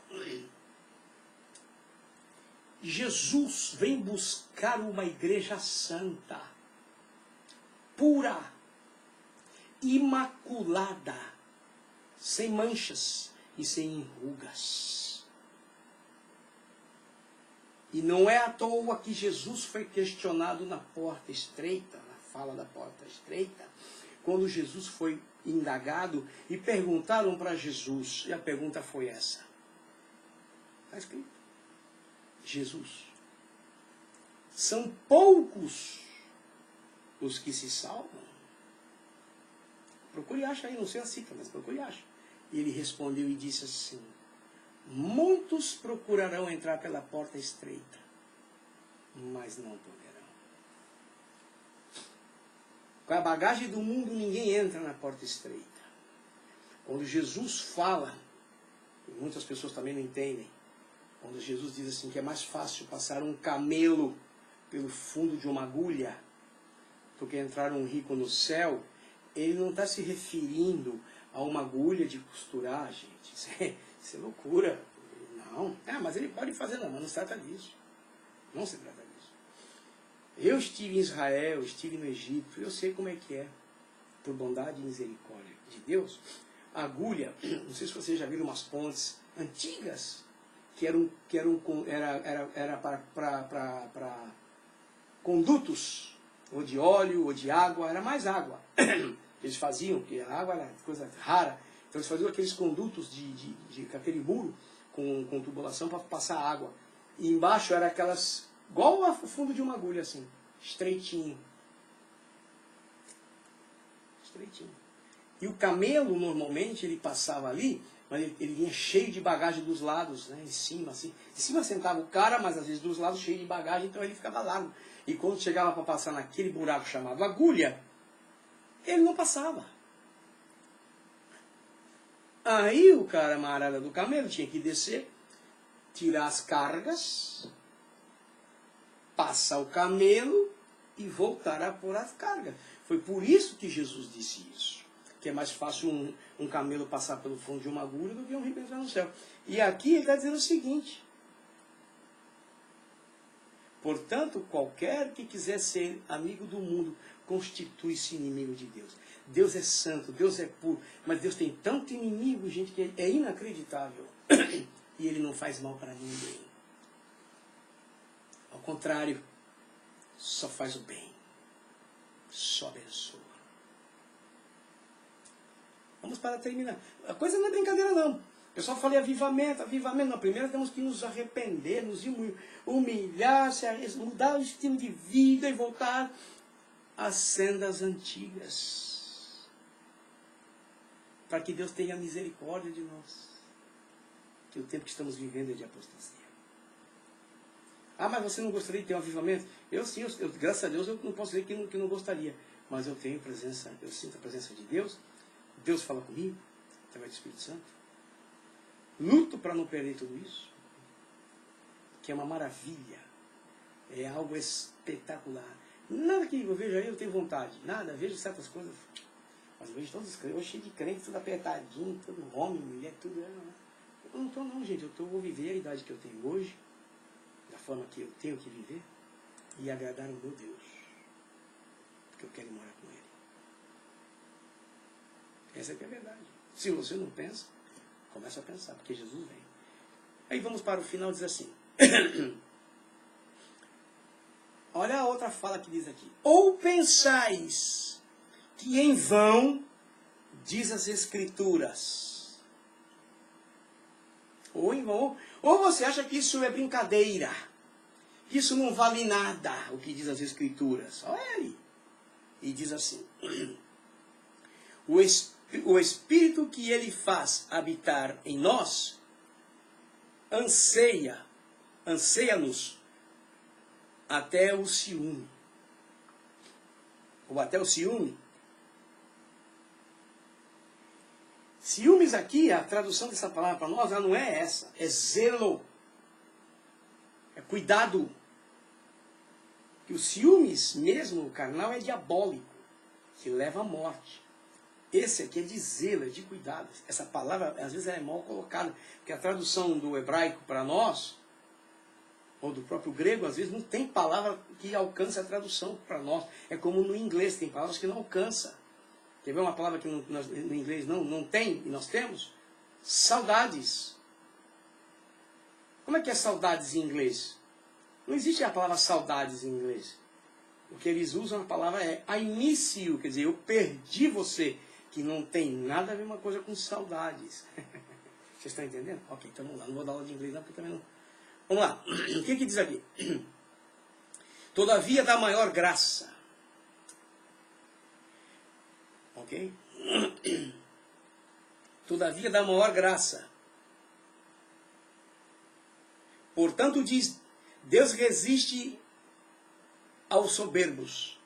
Jesus vem buscar uma igreja santa, pura, imaculada, sem manchas e sem enrugas. E não é à toa que Jesus foi questionado na porta estreita, na fala da porta estreita, quando Jesus foi indagado e perguntaram para Jesus, e a pergunta foi essa. Está escrito. Jesus. São poucos os que se salvam. Procure achar aí, não sei a cifra, mas procure achar. E ele respondeu e disse assim, muitos procurarão entrar pela porta estreita, mas não poderão. Com a bagagem do mundo, ninguém entra na porta estreita. Quando Jesus fala, e muitas pessoas também não entendem, quando Jesus diz assim que é mais fácil passar um camelo pelo fundo de uma agulha do que entrar um rico no céu, ele não está se referindo a uma agulha de costurar, gente. Isso é loucura. Não. Mas ele pode fazer, não, mas não se trata disso. Não se trata disso. Eu estive em Israel, estive no Egito, eu sei como é que é, por bondade e misericórdia de Deus. A agulha, não sei se vocês já viram umas pontes antigas, era para condutos, ou de óleo, ou de água, era mais água. Eles faziam, porque a água era coisa rara, então eles faziam aqueles condutos de aquele muro com tubulação para passar água. E embaixo era aquelas, igual ao fundo de uma agulha assim, estreitinho. Estreitinho. E o camelo, normalmente, ele passava ali, mas ele vinha cheio de bagagem dos lados, né, em cima, assim. Em cima sentava o cara, mas às vezes dos lados cheio de bagagem, então ele ficava largo. E quando chegava para passar naquele buraco chamado agulha, ele não passava. Aí o camarada do camelo tinha que descer, tirar as cargas, passar o camelo e voltar a pôr as cargas. Foi por isso que Jesus disse isso. Que é mais fácil um camelo passar pelo fundo de uma agulha do que um rico entrar no céu. E aqui ele está dizendo o seguinte. Portanto, qualquer que quiser ser amigo do mundo, constitui-se inimigo de Deus. Deus é santo, Deus é puro, mas Deus tem tanto inimigo, gente, que é inacreditável. E ele não faz mal para ninguém. Ao contrário, só faz o bem. Só abençoa. Vamos para terminar. A coisa não é brincadeira, não. Eu só falei avivamento, avivamento. Não, primeiro temos que nos arrepender, nos humilhar, mudar o estilo de vida e voltar às sendas antigas. Para que Deus tenha misericórdia de nós. Que o tempo que estamos vivendo é de apostasia. Mas você não gostaria de ter um avivamento? Eu sim, graças a Deus eu não posso dizer que não gostaria. Mas eu tenho presença, eu sinto a presença de Deus. Deus fala comigo, através do Espírito Santo. Luto para não perder tudo isso. Que é uma maravilha. É algo espetacular. Nada que eu vejo aí eu tenho vontade. Nada, vejo certas coisas. Mas eu vejo todos os crentes, eu cheio de crente, tudo apertadinho, todo homem, mulher, tudo. Eu não estou não, gente. Eu vou viver a idade que eu tenho hoje, da forma que eu tenho que viver, e agradar o meu Deus. Porque eu quero morar com Ele. Essa é a verdade. Se você não pensa, começa a pensar, porque Jesus vem. Aí vamos para o final, diz assim. Olha a outra fala que diz aqui. Ou pensais que em vão diz as Escrituras. Ou em vão. Ou você acha que isso é brincadeira. Que isso não vale nada, o que diz as Escrituras. Olha aí. E diz assim. O Espírito que Ele faz habitar em nós, anseia-nos até o ciúme. Ou até o ciúme. Ciúmes aqui, a tradução dessa palavra para nós, ela não é essa. É zelo. É cuidado. Que o ciúmes mesmo, o carnal, é diabólico. Que leva à morte. Esse aqui é de zelo, é de cuidado. Essa palavra, às vezes, é mal colocada. Porque a tradução do hebraico para nós, ou do próprio grego, às vezes, não tem palavra que alcance a tradução para nós. É como no inglês, tem palavras que não alcança. Quer ver uma palavra que no inglês não tem e nós temos? Saudades. Como é que é saudades em inglês? Não existe a palavra saudades em inglês. O que eles usam a palavra é I miss you, quer dizer, eu perdi você, que não tem nada a ver uma coisa com saudades. Vocês estão entendendo? Ok, então vamos lá, não vou dar aula de inglês não, porque também não... Vamos lá, o que diz aqui? Todavia da maior graça. Ok? Todavia da maior graça. Portanto diz, Deus resiste aos soberbos.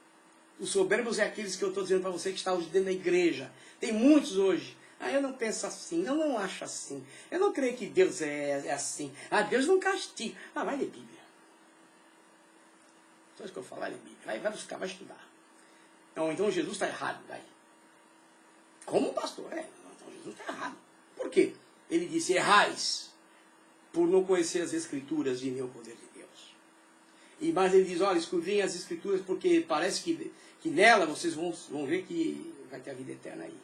Os soberbos é aqueles que eu estou dizendo para você que está hoje dentro da igreja. Tem muitos hoje. Ah, eu não penso assim, eu não acho assim. Eu não creio que Deus é assim. Ah, Deus não castiga. Ah, vai ler Bíblia. Só isso que eu falo, vai ler Bíblia. Vai buscar, vai estudar. Então Jesus está errado. Vai. Como pastor? Então Jesus está errado. Por quê? Ele disse, errais por não conhecer as Escrituras e nem o poder de Deus. Mas ele diz, olha, escudrinhem as Escrituras porque parece que nela vocês vão ver que vai ter a vida eterna aí.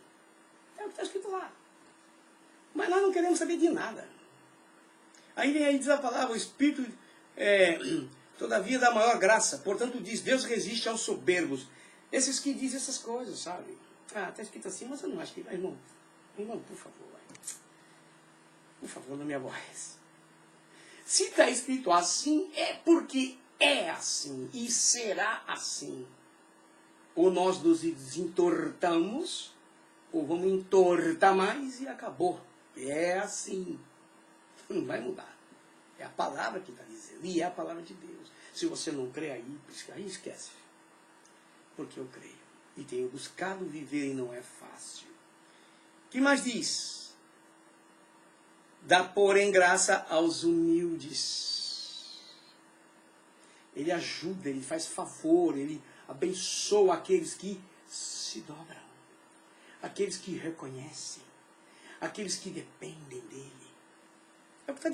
É o que está escrito lá. Mas nós não queremos saber de nada. Aí vem aí diz a palavra, o Espírito, todavia da maior graça. Portanto diz, Deus resiste aos soberbos. Esses que dizem essas coisas, sabe? Ah, está escrito assim, mas eu não acho que... Irmão, por favor. Por favor, não me aborrece. Se está escrito assim, é porque é assim e será assim. Ou nós nos desentortamos, ou vamos entortar mais e acabou. É assim. Não vai mudar. É a palavra que está dizendo. E é a palavra de Deus. Se você não crê aí esquece. Porque eu creio. E tenho buscado viver e não é fácil. O que mais diz? Dá, porém, graça aos humildes. Ele ajuda, ele faz favor, ele abençoa aqueles que se dobram. Aqueles que reconhecem. Aqueles que dependem dele. É o que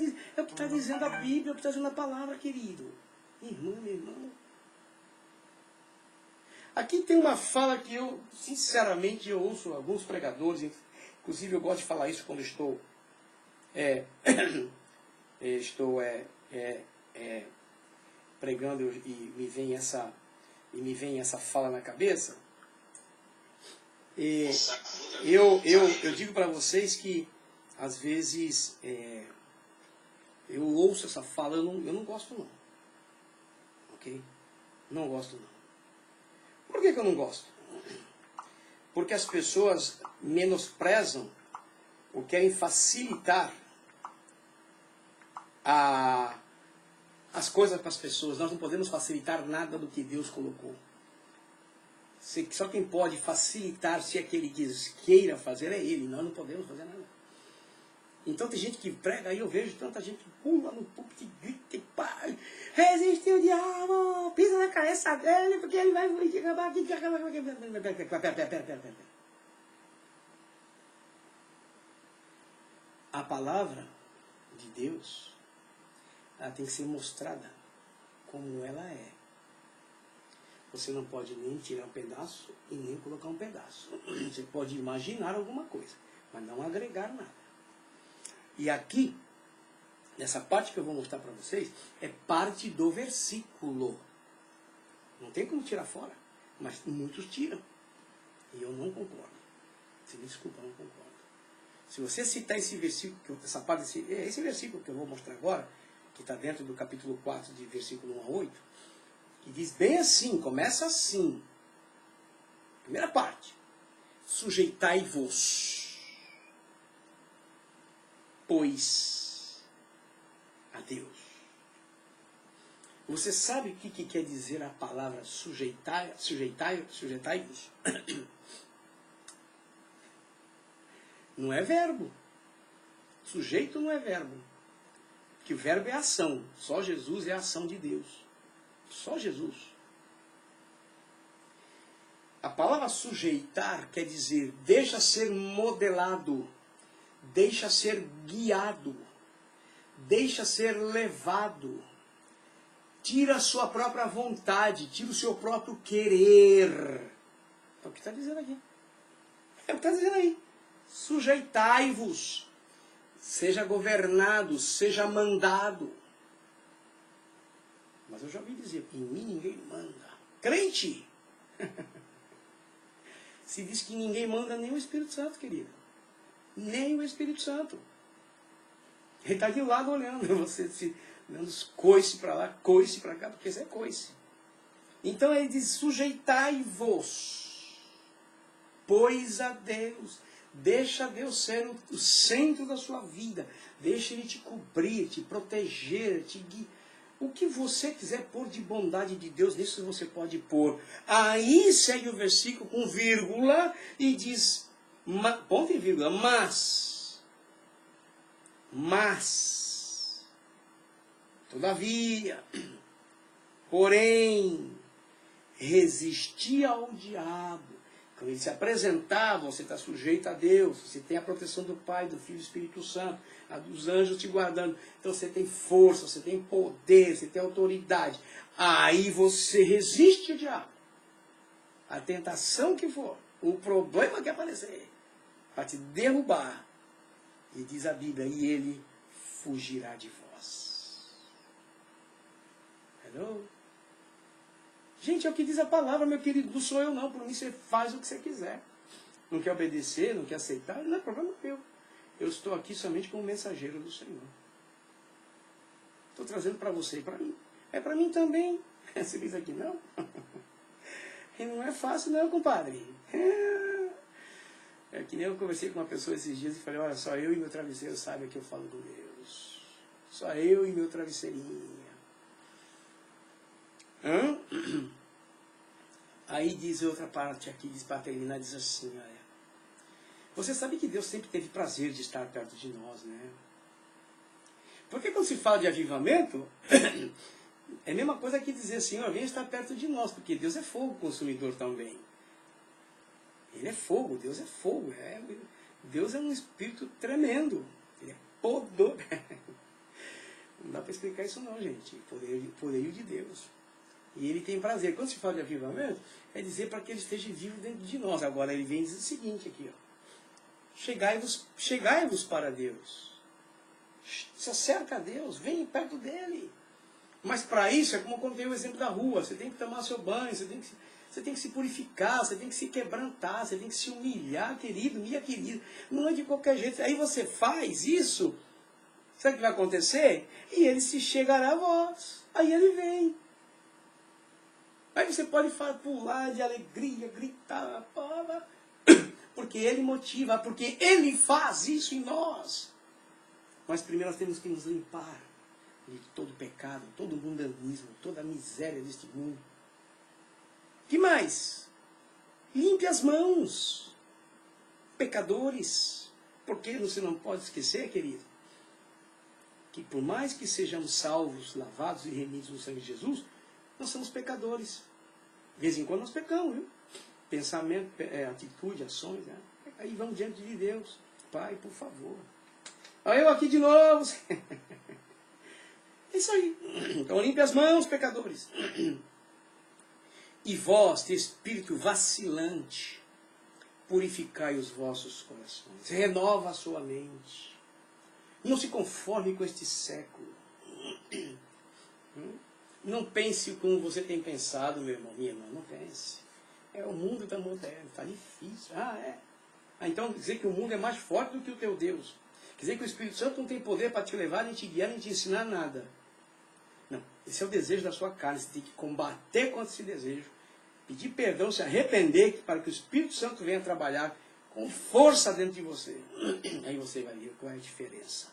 está dizendo a Bíblia, é o que está dizendo a palavra, querido. Irmã, meu irmão. Aqui tem uma fala que eu, sinceramente, eu ouço alguns pregadores, inclusive eu gosto de falar isso quando estou pregando e me vem essa fala na cabeça. E eu digo para vocês que às vezes eu ouço essa fala, eu não gosto não. Ok? Não gosto não. Por que eu não gosto? Porque as pessoas menosprezam ou querem facilitar as coisas para as pessoas. Nós não podemos facilitar nada do que Deus colocou. Só quem pode facilitar, se aquele que queira fazer, é Ele. Nós não podemos fazer nada. Então tem gente que prega, aí eu vejo tanta gente que pula no púlpito e grita e pá, resiste o diabo, pisa na cabeça dele, porque ele vai acabar aqui. A palavra de Deus, ela tem que ser mostrada como ela é. Você não pode nem tirar um pedaço e nem colocar um pedaço. Você pode imaginar alguma coisa, mas não agregar nada. E aqui, nessa parte que eu vou mostrar para vocês, é parte do versículo. Não tem como tirar fora, mas muitos tiram. E eu não concordo. Você me desculpa, eu não concordo. Se você citar esse versículo, essa parte esse versículo que eu vou mostrar agora, que está dentro do capítulo 4, de versículo 1 a 8, que diz bem assim, começa assim. Primeira parte. Sujeitai-vos, pois, a Deus. Você sabe o que quer dizer a palavra sujeitai-vos? Não é verbo. Sujeito não é verbo. Porque o verbo é ação. Só Jesus é a ação de Deus. Só Jesus. A palavra sujeitar quer dizer deixa ser modelado, deixa ser guiado, deixa ser levado, tira a sua própria vontade, tira o seu próprio querer. É o que está dizendo aqui. É o que está dizendo aí. Sujeitai-vos. Seja governado, seja mandado. Mas eu já ouvi dizer, em mim ninguém manda. Crente! Se diz que ninguém manda nem o Espírito Santo, querido. Nem o Espírito Santo. Ele está de lado olhando, você se dando coice para lá, coice para cá, porque isso é coice. Então ele diz, sujeitai-vos, pois a Deus. Deixa Deus ser o centro da sua vida. Deixa Ele te cobrir, te proteger, te guiar. O que você quiser pôr de bondade de Deus, nisso você pode pôr. Aí segue o versículo com vírgula e diz, ponto e vírgula, mas, todavia, porém, resistir ao diabo. Quando ele se apresentar, você está sujeito a Deus. Você tem a proteção do Pai, do Filho e do Espírito Santo, a dos anjos te guardando. Então você tem força, você tem poder, você tem autoridade. Aí você resiste ao diabo. A tentação que for, o problema que aparecer, para te derrubar. E diz a Bíblia, e ele fugirá de vós. Hello? Gente, é o que diz a palavra, meu querido. Não sou eu não, por mim você faz o que você quiser. Não quer obedecer, não quer aceitar, não é problema meu. Eu estou aqui somente como mensageiro do Senhor. Estou trazendo para você e para mim. É para mim também. Você diz aqui, não? E não é fácil não, compadre. É que nem eu conversei com uma pessoa esses dias e falei, olha, só eu e meu travesseiro sabem que eu falo com Deus. Só eu e meu travesseirinho. Aí diz outra parte aqui, diz para terminar, diz assim, olha, você sabe que Deus sempre teve prazer de estar perto de nós, né? Porque quando se fala de avivamento, é a mesma coisa que dizer assim, ó, vem estar perto de nós, porque Deus é fogo consumidor também. Ele é fogo, Deus é fogo. Deus é um espírito tremendo. Ele é poder. Não dá para explicar isso não, gente. Poderio de Deus. E ele tem prazer. Quando se fala de avivamento, é dizer para que ele esteja vivo dentro de nós. Agora ele vem dizer o seguinte aqui, ó. Chegai-vos para Deus. Se acerca a Deus, vem perto dele. Mas para isso, é como eu contei o exemplo da rua. Você tem que tomar seu banho, você tem que se purificar, você tem que se quebrantar, você tem que se humilhar, querido, minha querida. Não é de qualquer jeito. Aí você faz isso, sabe o que vai acontecer? E ele se chegará a vós. Aí ele vem. Aí você pode pular de alegria, gritar, porque ele motiva, porque ele faz isso em nós. Mas primeiro nós temos que nos limpar de todo pecado, todo mundanismo, toda a miséria deste mundo. Que mais? Limpe as mãos, pecadores. Porque você não pode esquecer, querido, que por mais que sejamos salvos, lavados e remidos no sangue de Jesus, nós somos pecadores. De vez em quando nós pecamos, viu? Pensamento, atitude, ações, né? Aí vamos diante de Deus. Pai, por favor. Aí eu aqui de novo. É isso aí. Então limpe as mãos, pecadores. E vós, de espírito vacilante, purificai os vossos corações. Renova a sua mente. Não se conforme com este século. Não pense como você tem pensado, meu irmão, minha irmã. Não pense. É o mundo da moderna. Está difícil. Então quer dizer que o mundo é mais forte do que o teu Deus. Quer dizer que o Espírito Santo não tem poder para te levar, nem te guiar, nem te ensinar nada. Não. Esse é o desejo da sua carne. Você tem que combater contra esse desejo. Pedir perdão, se arrepender, para que o Espírito Santo venha trabalhar com força dentro de você. Aí você vai ver qual é a diferença.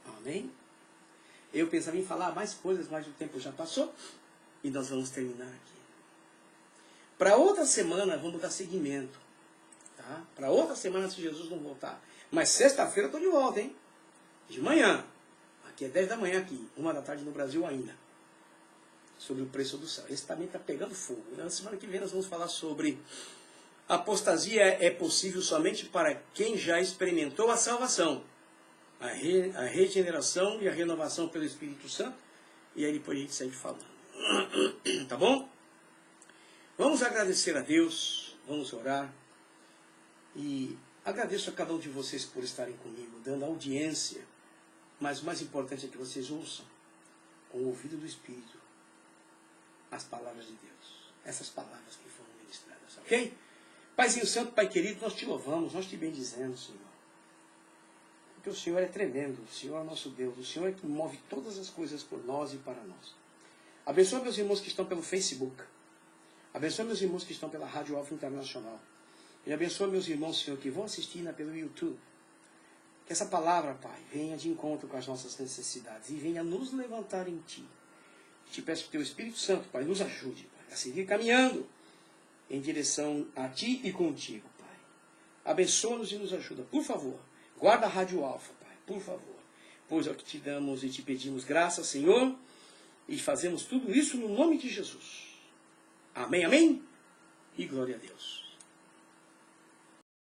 Amém? Eu pensava em falar mais coisas, mas o tempo já passou. E nós vamos terminar aqui. Para outra semana, vamos dar seguimento. Tá? Para outra semana, se Jesus não voltar. Mas sexta-feira eu estou de volta, hein? De manhã. Aqui é 10 da manhã aqui. 1 da tarde no Brasil ainda. Sobre o preço do céu. Esse também está pegando fogo. Na semana que vem nós vamos falar sobre apostasia é possível somente para quem já experimentou a salvação. A regeneração e a renovação pelo Espírito Santo. E aí depois a gente segue falando. Tá bom? Vamos agradecer a Deus. Vamos orar. E agradeço a cada um de vocês por estarem comigo, dando audiência. Mas o mais importante é que vocês ouçam, com o ouvido do Espírito, as palavras de Deus. Essas palavras que foram ministradas, ok? Paizinho Santo, Pai querido, nós te louvamos, nós te bendizemos, Senhor. Porque o Senhor é tremendo, o Senhor é nosso Deus, o Senhor é que move todas as coisas por nós e para nós. Abençoa meus irmãos que estão pelo Facebook. Abençoa meus irmãos que estão pela Rádio Alfa Internacional. E abençoa meus irmãos, Senhor, que vão assistir pelo YouTube. Que essa palavra, Pai, venha de encontro com as nossas necessidades e venha nos levantar em Ti. Te peço que Teu Espírito Santo, Pai, nos ajude, Pai, a seguir caminhando em direção a Ti e contigo, Pai. Abençoa-nos e nos ajuda, por favor. Guarda a Rádio Alfa, Pai, por favor. Pois é o que te damos e te pedimos graça, Senhor, e fazemos tudo isso no nome de Jesus. Amém, amém? E glória a Deus.